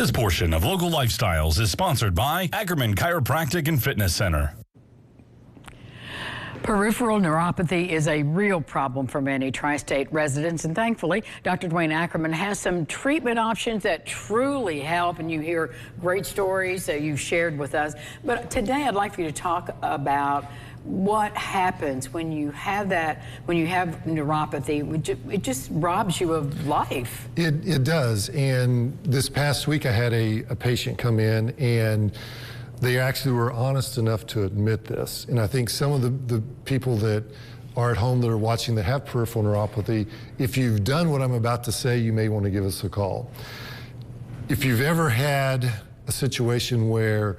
This portion of Local Lifestyles is sponsored by Ackerman Chiropractic and Fitness Center. Peripheral neuropathy is a real problem for many tri-state residents, and thankfully, Dr. Dwayne Ackerman has some treatment options that truly help, and you hear great stories that you've shared with us. But today, I'd like for you to talk about what happens when you have neuropathy. It just robs you of life. It does, and this past week I had a patient come in, and they actually were honest enough to admit this. And I think some of the people that are at home that are watching that have peripheral neuropathy, if you've done what I'm about to say, you may want to give us a call. If you've ever had a situation where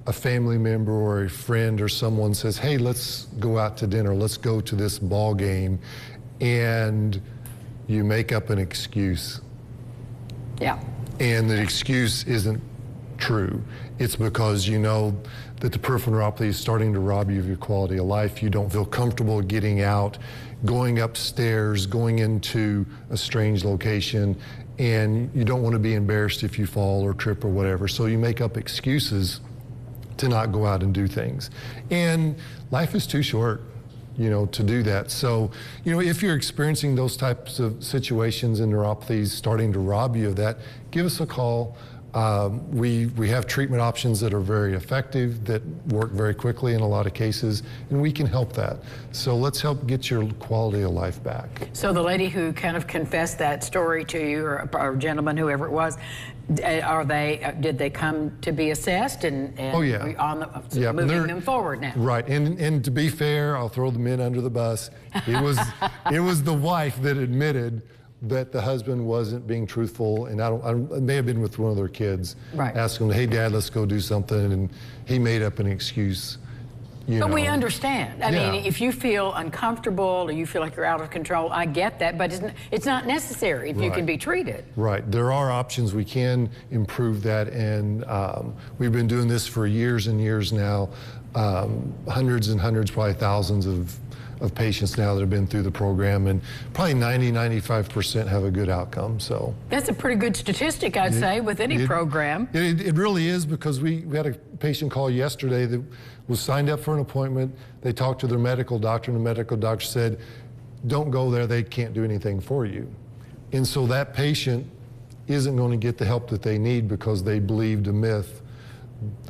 a family member or a friend or someone says, hey, let's go out to dinner, let's go to this ball game, and you make up an excuse. Yeah. And the excuse isn't true. It's because you know that the peripheral neuropathy is starting to rob you of your quality of life. You don't feel comfortable getting out, going upstairs, going into a strange location, and you don't want to be embarrassed if you fall or trip or whatever. So you make up excuses to not go out and do things. And life is too short, you know, to do that. So, you know, if you're experiencing those types of situations and neuropathies starting to rob you of that, give us a call. We have treatment options that are very effective, that work very quickly in a lot of cases, and we can help that. So let's help get your quality of life back. So the lady who kind of confessed that story to you, or gentleman, whoever it was, did they come to be assessed and oh, yeah. Moving them forward now? Right, and to be fair, I'll throw the men under the bus. It was the wife that admitted that the husband wasn't being truthful, and I may have been with one of their kids, right. Asking them, hey, Dad, let's go do something, and he made up an excuse. But we understand. I mean, if you feel uncomfortable or you feel like you're out of control, I get that, but it's not necessary if you can be treated. Right. There are options. We can improve that, and we've been doing this for years and years now. Hundreds and hundreds, probably thousands of patients now that have been through the program, and probably 90–95% have a good outcome. So that's a pretty good statistic, I'd say, with any program. It really is, because we had a patient call yesterday that was signed up for an appointment. They talked to their medical doctor, and the medical doctor said, don't go there, they can't do anything for you. And so that patient isn't going to get the help that they need because they believed a myth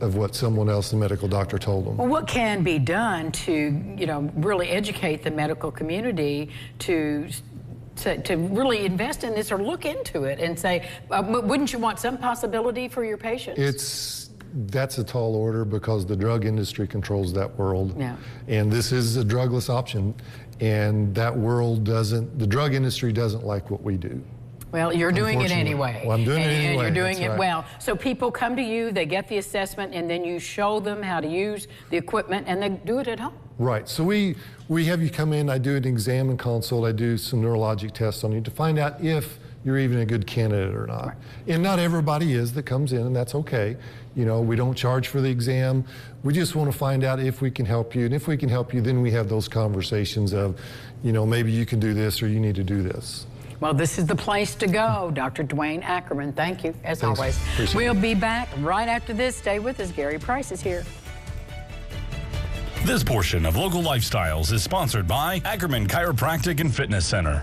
of what someone else, the medical doctor, told them. Well, what can be done to, you know, really educate the medical community to really invest in this or look into it and say, wouldn't you want some possibility for your patients? That's a tall order, because the drug industry controls that world. Yeah. And this is a drugless option, and that world doesn't, the drug industry doesn't like what we do. Well, you're doing it anyway. Well, I'm doing it anyway. And you're doing it right. well. So people come to you, they get the assessment, and then you show them how to use the equipment, and they do it at home. Right. So we have you come in, I do an exam and consult, I do some neurologic tests on you to find out if you're even a good candidate or not. Right. And not everybody is that comes in, and that's okay. You know, we don't charge for the exam. We just want to find out if we can help you. And if we can help you, then we have those conversations of, you know, maybe you can do this or you need to do this. Well, this is the place to go. Dr. Dwayne Ackerman, thank you, as Thanks. always. Appreciate We'll be back right after this. Stay with us. Gary Price is here. This portion of Local Lifestyles is sponsored by Ackerman Chiropractic and Fitness Center.